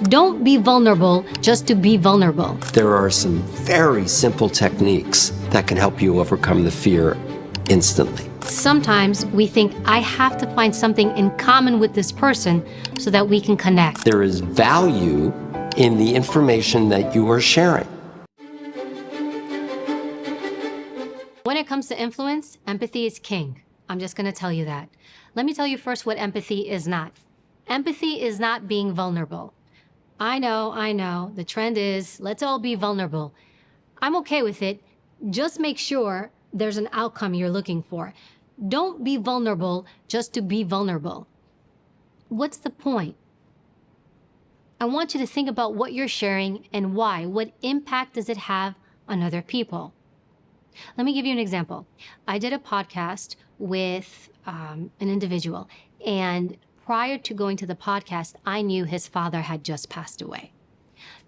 Don't be vulnerable just to be vulnerable. There are some very simple techniques that can help you overcome the fear instantly. Sometimes we think, I have to find something in common with this person so that we can connect. There is value in the information that you are sharing. When it comes to influence, empathy is king. I'm just going to tell you that. Let me tell you first what empathy is not. Empathy is not being vulnerable. I know. The trend is, let's all be vulnerable. I'm okay with it. Just make sure there's an outcome you're looking for. Don't be vulnerable just to be vulnerable. What's the point? I want you to think about what you're sharing and why. What impact does it have on other people? Let me give you an example. I did a podcast with an individual, and prior to going to the podcast, I knew his father had just passed away.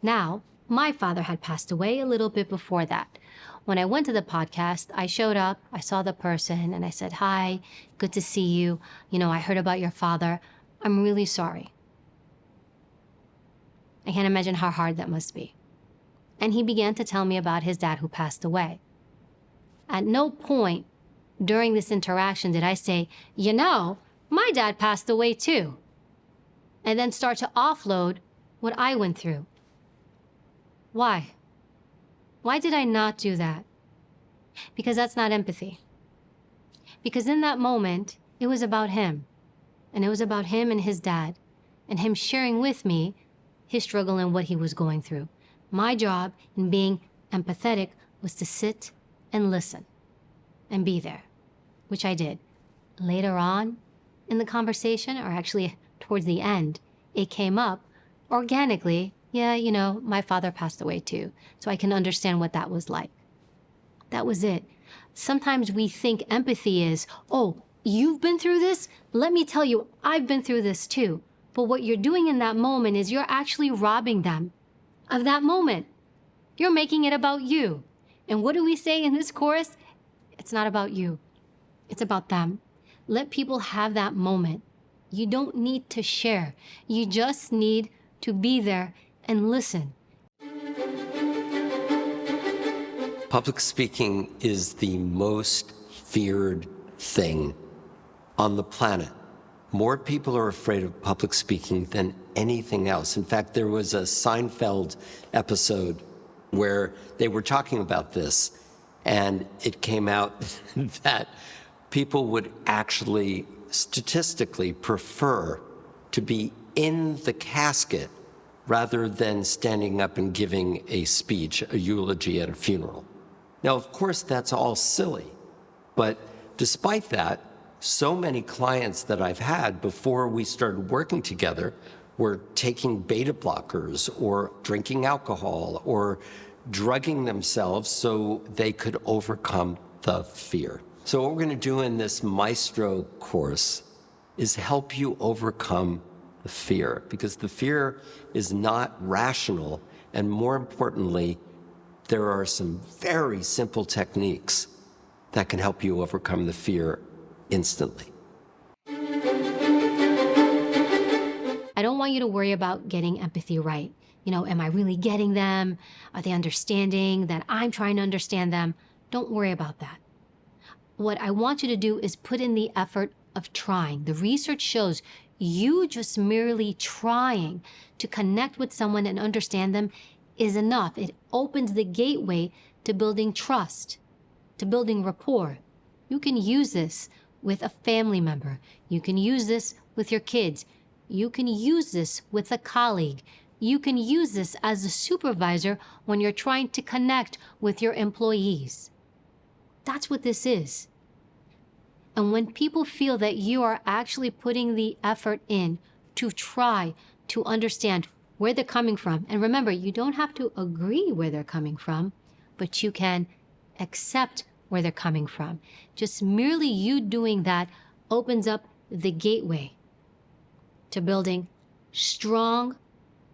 Now, my father had passed away a little bit before that. When I went to the podcast, I showed up, I saw the person, and I said, "Hi, good to see you. I heard about your father. I'm really sorry." I can't imagine how hard that must be. And he began to tell me about his dad who passed away. At no point during this interaction did I say, my dad passed away too, and then start to offload what I went through. Why? Why did I not do that? Because that's not empathy. Because in that moment, it was about him. And it was about him and his dad, and him sharing with me his struggle and what he was going through. My job in being empathetic was to sit and listen and be there, which I did. Later on in the conversation, or actually towards the end, it came up organically. Yeah, my father passed away too, so I can understand what that was like. That was it. Sometimes we think empathy is, oh, you've been through this? Let me tell you, I've been through this too. But what you're doing in that moment is you're actually robbing them of that moment. You're making it about you. And what do we say in this chorus? It's not about you. It's about them. Let people have that moment. You don't need to share. You just need to be there and listen. Public speaking is the most feared thing on the planet. More people are afraid of public speaking than anything else. In fact, there was a Seinfeld episode where they were talking about this, and it came out that people would actually statistically prefer to be in the casket rather than standing up and giving a speech, a eulogy at a funeral. Now, of course, that's all silly, but despite that, so many clients that I've had before we started working together were taking beta blockers or drinking alcohol or drugging themselves so they could overcome the fear. So what we're going to do in this Maestro course is help you overcome the fear, because the fear is not rational, and more importantly, there are some very simple techniques that can help you overcome the fear instantly. I don't want you to worry about getting empathy right. Am I really getting them? Are they understanding that I'm trying to understand them? Don't worry about that. What I want you to do is put in the effort of trying. The research shows you just merely trying to connect with someone and understand them is enough. It opens the gateway to building trust, to building rapport. You can use this with a family member. You can use this with your kids. You can use this with a colleague. You can use this as a supervisor when you're trying to connect with your employees. That's what this is. And when people feel that you are actually putting the effort in to try to understand where they're coming from, and remember, you don't have to agree where they're coming from, but you can accept where they're coming from. Just merely you doing that opens up the gateway to building strong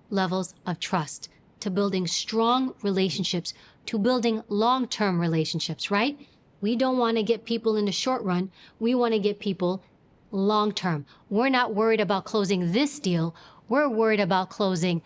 levels of trust, to building strong relationships, to building long-term relationships, right? We don't want to get people in the short run. We want to get people long-term. We're not worried about closing this deal. We're worried about closing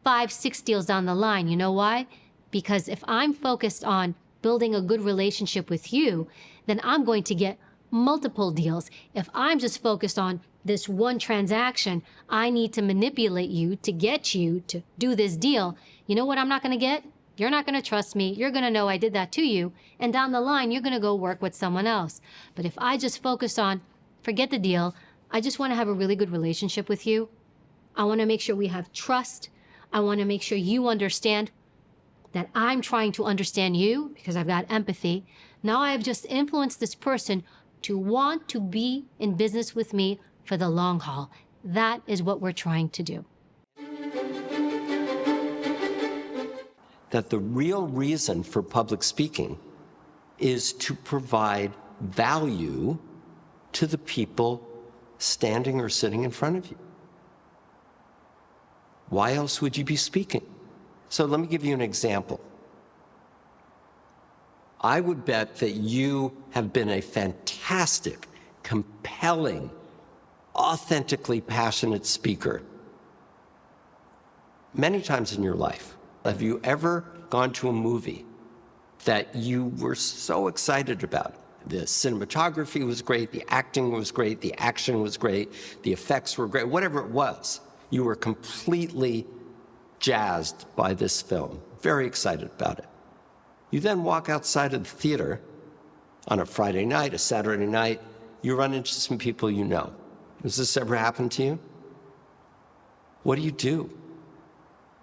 5, 6 deals down the line. You know why? Because if I'm focused on building a good relationship with you, then I'm going to get multiple deals. If I'm just focused on this one transaction, I need to manipulate you to get you to do this deal. You know what I'm not going to get? You're not going to trust me. You're going to know I did that to you. And down the line, you're going to go work with someone else. But if I just focus on, forget the deal, I just want to have a really good relationship with you. I want to make sure we have trust. I want to make sure you understand that I'm trying to understand you because I've got empathy. Now I have just influenced this person to want to be in business with me for the long haul. That is what we're trying to do. That the real reason for public speaking is to provide value to the people standing or sitting in front of you. Why else would you be speaking? So let me give you an example. I would bet that you have been a fantastic, compelling, authentically passionate speaker many times in your life. Have you ever gone to a movie that you were so excited about? The cinematography was great, the acting was great, the action was great, the effects were great, whatever it was. You were completely jazzed by this film, very excited about it. You then walk outside of the theater on a Friday night, a Saturday night, you run into some people you know. Has this ever happened to you? What do?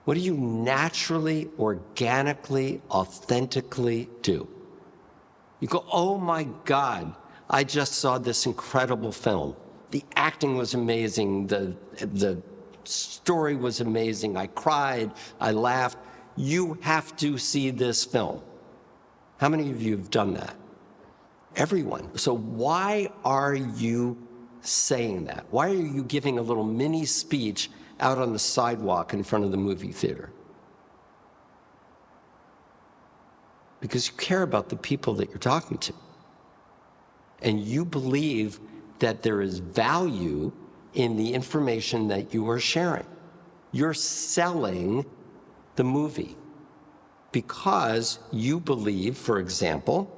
What do you naturally, organically, authentically do? You go, oh my God, I just saw this incredible film. The acting was amazing, the story was amazing, I cried, I laughed. You have to see this film. How many of you have done that? Everyone. So why are you saying that? Why are you giving a little mini speech out on the sidewalk in front of the movie theater? Because you care about the people that you're talking to. And you believe that there is value in the information that you are sharing. You're selling the movie because you believe, for example,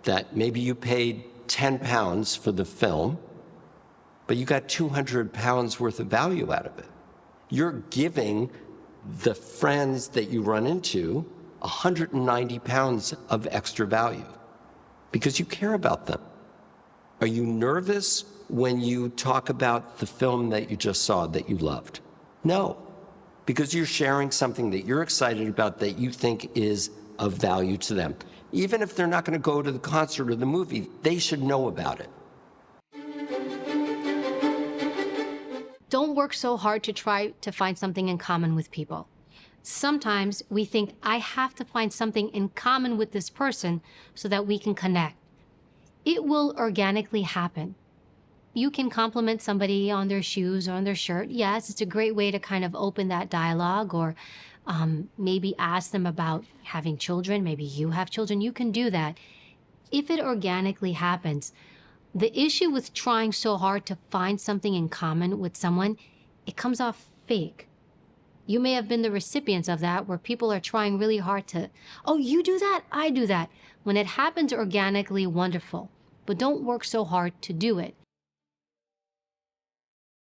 that maybe you paid 10 pounds for the film, but you got 200 pounds worth of value out of it. You're giving the friends that you run into 190 pounds of extra value because you care about them. Are you nervous when you talk about the film that you just saw that you loved? No, because you're sharing something that you're excited about that you think is of value to them. Even if they're not going to go to the concert or the movie, they should know about it. Don't work so hard to try to find something in common with people. Sometimes we think, I have to find something in common with this person so that we can connect. It will organically happen. You can compliment somebody on their shoes or on their shirt. Yes, it's a great way to kind of open that dialogue, or maybe ask them about having children. Maybe you have children. You can do that. If it organically happens, the issue with trying so hard to find something in common with someone, it comes off fake. You may have been the recipients of that, where people are trying really hard to, oh, you do that, I do that. When it happens organically, wonderful. But don't work so hard to do it.